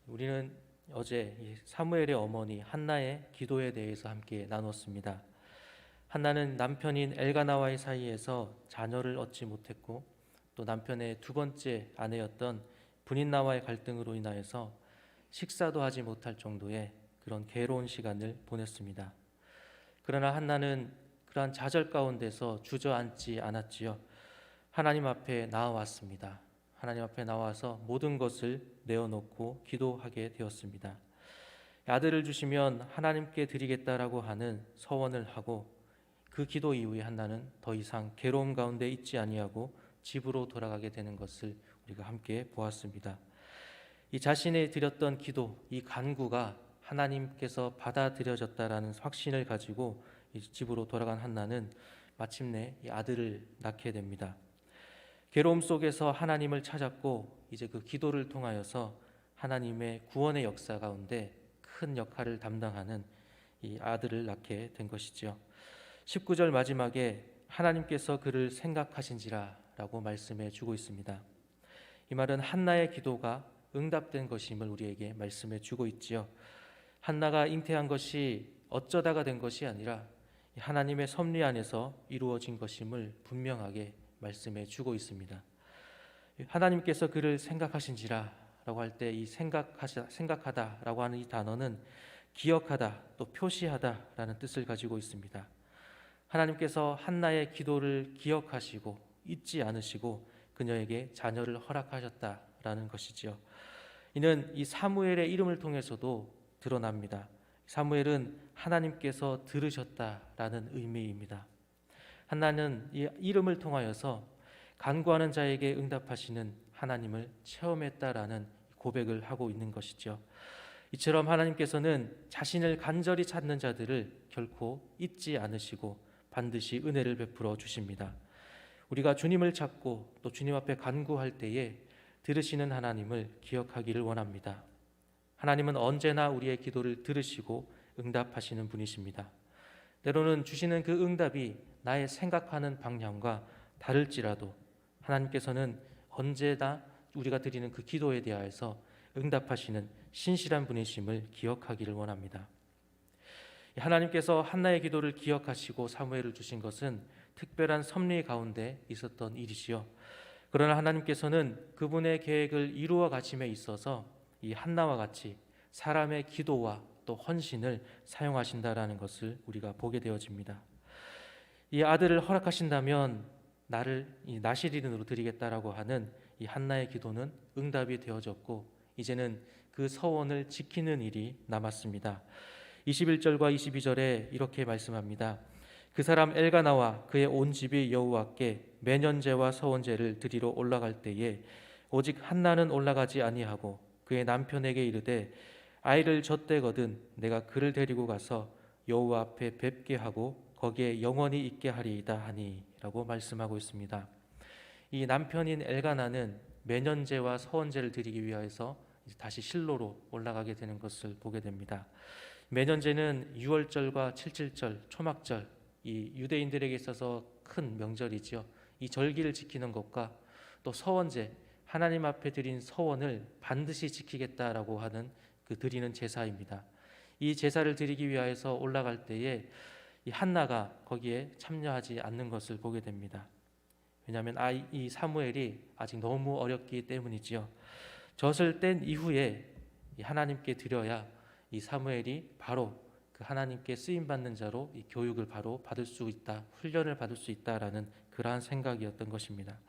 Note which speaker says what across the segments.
Speaker 1: 우리는 어제 이 사무엘의 어머니 한나의 기도에 대해서 함께 나눴습니다. 한나는 남편인 엘가나와의 사이에서 자녀를 얻지 못했고 또 남편의 두 번째 아내였던 분인나와의 갈등으로 인하여서 식사도 하지 못할 정도의 그런 괴로운 시간을 보냈습니다. 그러나 한나는 그러한 좌절 가운데서 주저앉지 않았지요. 하나님 앞에 나아왔습니다. 하나님 앞에 나와서 모든 것을 내어놓고 기도하게 되었습니다. 아들을 주시면 하나님께 드리겠다라고 하는 서원을 하고 그 기도 이후에 한나는 더 이상 괴로움 가운데 있지 아니하고 집으로 돌아가게 되는 것을 우리가 함께 보았습니다. 이 자신이 드렸던 기도, 이 간구가 하나님께서 받아들여졌다라는 확신을 가지고 집으로 돌아간 한나는 마침내 이 아들을 낳게 됩니다. 괴로움 속에서 하나님을 찾았고 이제 그 기도를 통하여서 하나님의 구원의 역사 가운데 큰 역할을 담당하는 이 아들을 낳게 된 것이죠. 19절 마지막에 하나님께서 그를 생각하신지라 라고 말씀해 주고 있습니다. 이 말은 한나의 기도가 응답된 것임을 우리에게 말씀해 주고 있지요. 한나가 잉태한 것이 어쩌다가 된 것이 아니라 하나님의 섭리 안에서 이루어진 것임을 분명하게 말씀해 주고 있습니다. 하나님께서 그를 생각하신지라 라고 할 때 이 생각하다 라고 하는 이 단어는 기억하다 또 표시하다 라는 뜻을 가지고 있습니다. 하나님께서 한나의 기도를 기억하시고 잊지 않으시고 그녀에게 자녀를 허락하셨다라는 것이지요. 이는 이 사무엘의 이름을 통해서도 드러납니다. 사무엘은 하나님께서 들으셨다라는 의미입니다. 한나는 이 이름을 통하여서 간구하는 자에게 응답하시는 하나님을 체험했다라는 고백을 하고 있는 것이죠. 이처럼 하나님께서는 자신을 간절히 찾는 자들을 결코 잊지 않으시고 반드시 은혜를 베풀어 주십니다. 우리가 주님을 찾고 또 주님 앞에 간구할 때에 들으시는 하나님을 기억하기를 원합니다. 하나님은 언제나 우리의 기도를 들으시고 응답하시는 분이십니다. 때로는 주시는 그 응답이 나의 생각하는 방향과 다를지라도 하나님께서는 언제나 우리가 드리는 그 기도에 대하여서 응답하시는 신실한 분이심을 기억하기를 원합니다. 하나님께서 한나의 기도를 기억하시고 사무엘을 주신 것은 특별한 섭리 가운데 있었던 일이지요. 그러나 하나님께서는 그분의 계획을 이루어 가심에 있어서 이 한나와 같이 사람의 기도와 또 헌신을 사용하신다라는 것을 우리가 보게 되어집니다. 이 아들을 허락하신다면 나를 이 나시린으로 드리겠다라고 하는 이 한나의 기도는 응답이 되어졌고 이제는 그 서원을 지키는 일이 남았습니다. 21절과 22절에 이렇게 말씀합니다. 그 사람 엘가나와 그의 온 집이 여호와께 매년제와 서원제를 드리러 올라갈 때에 오직 한나는 올라가지 아니하고 그의 남편에게 이르되 아이를 젖대거든 내가 그를 데리고 가서 여호와 앞에 뵙게 하고 거기에 영원히 있게 하리이다 하니라고 말씀하고 있습니다. 이 남편인 엘가나는 매년제와 서원제를 드리기 위하여서 다시 실로로 올라가게 되는 것을 보게 됩니다. 매년제는 6월절과 77절, 초막절, 이 유대인들에게 있어서 큰 명절이지요. 이 절기를 지키는 것과 또 서원제, 하나님 앞에 드린 서원을 반드시 지키겠다라고 하는 그 드리는 제사입니다. 이 제사를 드리기 위하여서 올라갈 때에 이 한나가 거기에 참여하지 않는 것을 보게 됩니다. 왜냐하면 이 사무엘이 아직 너무 어렸기 때문이지요. 젖을 뗀 이후에 하나님께 드려야 이 사무엘이 바로 그 하나님께 쓰임 받는 자로 이 교육을 바로 받을 수 있다, 훈련을 받을 수 있다라는 그러한 생각이었던 것입니다.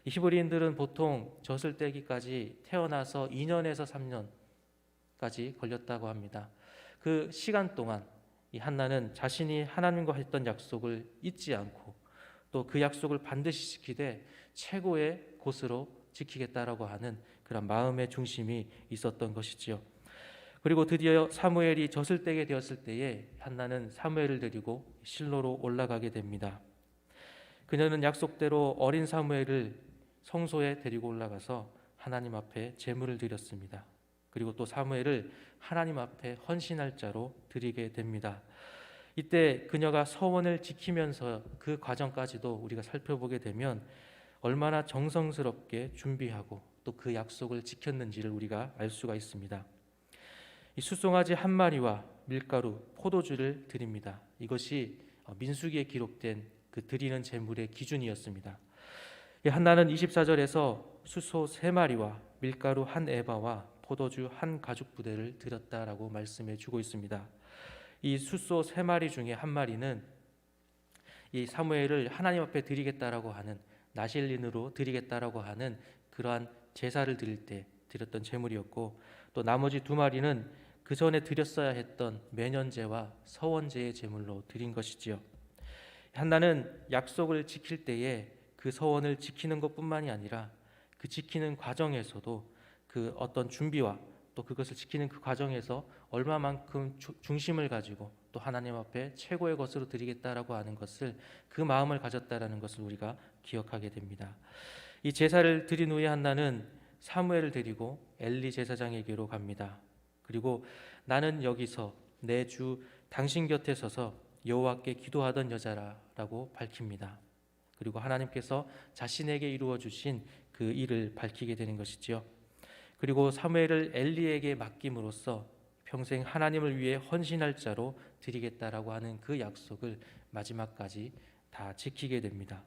Speaker 1: 이 히브리인들은 보통 젖을 떼기까지 태어나서 2년에서 3년까지 걸렸다고 합니다. 그 시간 동안 이 한나는 자신이 하나님과 했던 약속을 잊지 않고 또 그 약속을 반드시 지키되 최고의 곳으로 지키겠다라고 하는 그런 마음의 중심이 있었던 것이지요. 그리고 드디어 사무엘이 젖을 떼게 되었을 때에 한나는 사무엘을 데리고 실로로 올라가게 됩니다. 그녀는 약속대로 어린 사무엘을 성소에 데리고 올라가서 하나님 앞에 제물을 드렸습니다. 그리고 또 사무엘을 하나님 앞에 헌신할 자로 드리게 됩니다. 이때 그녀가 서원을 지키면서 그 과정까지도 우리가 살펴보게 되면 얼마나 정성스럽게 준비하고 또 그 약속을 지켰는지를 우리가 알 수가 있습니다. 이 숫송아지 한 마리와 밀가루, 포도주를 드립니다. 이것이 민수기에 기록된 그 드리는 제물의 기준이었습니다. 한나는 24절에서 숫소 3마리와 밀가루 1에바와 포도주 1가죽부대를 드렸다라고 말씀해 주고 있습니다. 이 숫소 3마리 중에 한 마리는 이 사무엘을 하나님 앞에 드리겠다라고 하는, 나실린으로 드리겠다라고 하는 그러한 제사를 드릴 때 드렸던 제물이었고, 또 나머지 2마리는 그 전에 드렸어야 했던 매년제와 서원제의 제물로 드린 것이지요. 한나는 약속을 지킬 때에 그 서원을 지키는 것뿐만이 아니라 그 지키는 과정에서도 그 어떤 준비와 또 그것을 지키는 그 과정에서 얼마만큼 중심을 가지고 또 하나님 앞에 최고의 것으로 드리겠다라고 하는 것을, 그 마음을 가졌다라는 것을 우리가 기억하게 됩니다. 이 제사를 드린 후에 한나는 사무엘을 데리고 엘리 제사장에게로 갑니다. 그리고 나는 여기서 내 주 당신 곁에 서서 여호와께 기도하던 여자라라고 밝힙니다. 그리고 하나님께서 자신에게 이루어 주신 그 일을 밝히게 되는 것이지요. 그리고 사무엘을 엘리에게 맡김으로써 평생 하나님을 위해 헌신할 자로 드리겠다라고 하는 그 약속을 마지막까지 다 지키게 됩니다.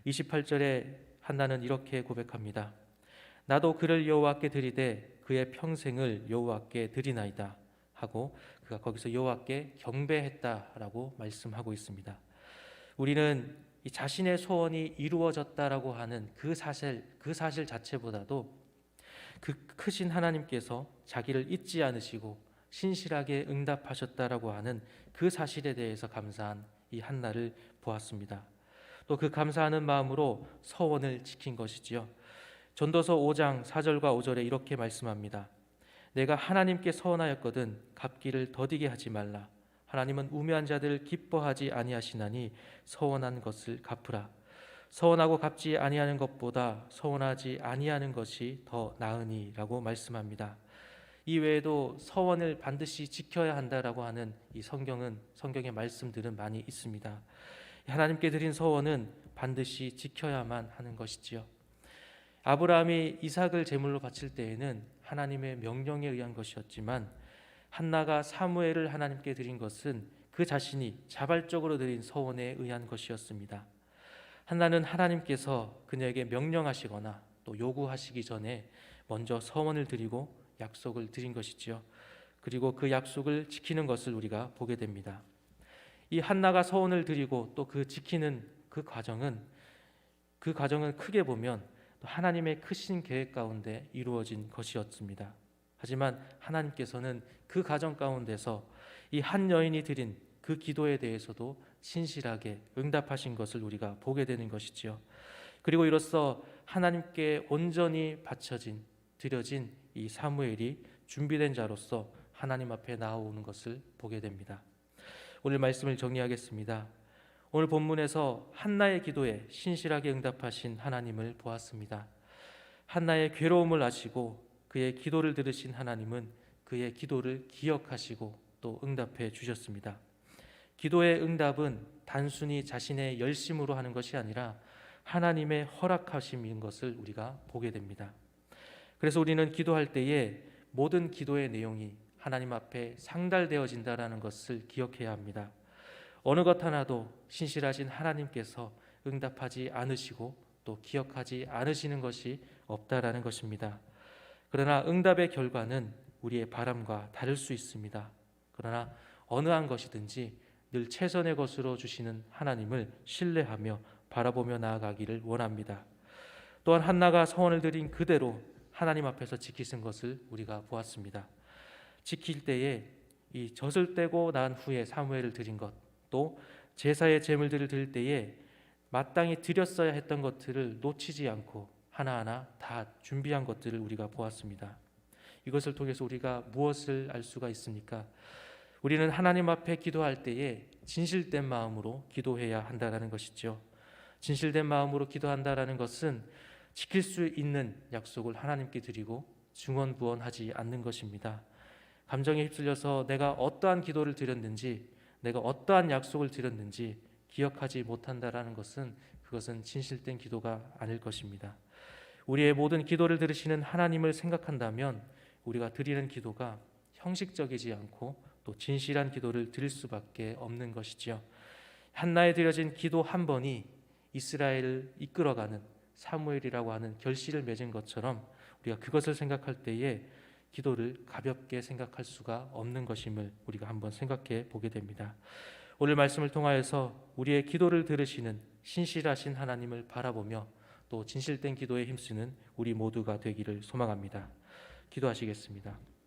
Speaker 1: 28절에 한나는 이렇게 고백합니다. 나도 그를 여호와께 드리되 그의 평생을 여호와께 드리나이다 하고 그가 거기서 여호와께 경배했다라고 말씀하고 있습니다. 우리는 이 자신의 소원이 이루어졌다라고 하는 그 사실 자체보다도 그 크신 하나님께서 자기를 잊지 않으시고 신실하게 응답하셨다라고 하는 그 사실에 대해서 감사한 이 한나를 보았습니다. 또 그 감사하는 마음으로 서원을 지킨 것이지요. 전도서 5장 4절과 5절에 이렇게 말씀합니다. 내가 하나님께 서원하였거든 갚기를 더디게 하지 말라. 하나님은 우매한 자들을 기뻐하지 아니하시나니 서원한 것을 갚으라. 서원하고 갚지 아니하는 것보다 서원하지 아니하는 것이 더 나으니라고 말씀합니다. 이 외에도 서원을 반드시 지켜야 한다라고 하는 이 성경의 말씀들은 많이 있습니다. 하나님께 드린 서원은 반드시 지켜야만 하는 것이지요. 아브라함이 이삭을 제물로 바칠 때에는 하나님의 명령에 의한 것이었지만 한나가 사무엘을 하나님께 드린 것은 그 자신이 자발적으로 드린 서원에 의한 것이었습니다. 한나는 하나님께서 그녀에게 명령하시거나 또 요구하시기 전에 먼저 서원을 드리고 약속을 드린 것이지요. 그리고 그 약속을 지키는 것을 우리가 보게 됩니다. 이 한나가 서원을 드리고 또 그 지키는 그 과정은 크게 보면 하나님의 크신 계획 가운데 이루어진 것이었습니다. 하지만 하나님께서는 그 과정 가운데서 이 한 여인이 드린 그 기도에 대해서도 신실하게 응답하신 것을 우리가 보게 되는 것이지요. 그리고 이로써 하나님께 온전히 드려진 이 사무엘이 준비된 자로서 하나님 앞에 나아오는 것을 보게 됩니다. 오늘 말씀을 정리하겠습니다. 오늘 본문에서 한나의 기도에 신실하게 응답하신 하나님을 보았습니다. 한나의 괴로움을 아시고 그의 기도를 들으신 하나님은 그의 기도를 기억하시고 또 응답해 주셨습니다. 기도의 응답은 단순히 자신의 열심으로 하는 것이 아니라 하나님의 허락하심인 것을 우리가 보게 됩니다. 그래서 우리는 기도할 때에 모든 기도의 내용이 하나님 앞에 상달되어진다라는 것을 기억해야 합니다. 어느 것 하나도 신실하신 하나님께서 응답하지 않으시고 또 기억하지 않으시는 것이 없다라는 것입니다. 그러나 응답의 결과는 우리의 바람과 다를 수 있습니다. 그러나 어느 한 것이든지 늘 최선의 것으로 주시는 하나님을 신뢰하며 바라보며 나아가기를 원합니다. 또한 한나가 서원을 드린 그대로 하나님 앞에서 지키신 것을 우리가 보았습니다. 지킬 때에 이 젖을 떼고 난 후에 사무엘을 드린 것, 또 제사의 제물들을 드릴 때에 마땅히 드렸어야 했던 것들을 놓치지 않고 하나하나 다 준비한 것들을 우리가 보았습니다. 이것을 통해서 우리가 무엇을 알 수가 있습니까? 우리는 하나님 앞에 기도할 때에 진실된 마음으로 기도해야 한다는 것이죠. 진실된 마음으로 기도한다는 것은 지킬 수 있는 약속을 하나님께 드리고 중언부언하지 않는 것입니다. 감정에 휩쓸려서 내가 어떠한 기도를 드렸는지, 내가 어떠한 약속을 드렸는지 기억하지 못한다라는 것은 그것은 진실된 기도가 아닐 것입니다. 우리의 모든 기도를 들으시는 하나님을 생각한다면 우리가 드리는 기도가 형식적이지 않고 또 진실한 기도를 드릴 수밖에 없는 것이지요. 한나에 드려진 기도 한 번이 이스라엘을 이끌어가는 사무엘이라고 하는 결실을 맺은 것처럼 우리가 그것을 생각할 때에 기도를 가볍게 생각할 수가 없는 것임을 우리가 한번 생각해 보게 됩니다. 오늘 말씀을 통하여서 우리의 기도를 들으시는 신실하신 하나님을 바라보며 또 진실된 기도에 힘쓰는 우리 모두가 되기를 소망합니다. 기도하시겠습니다.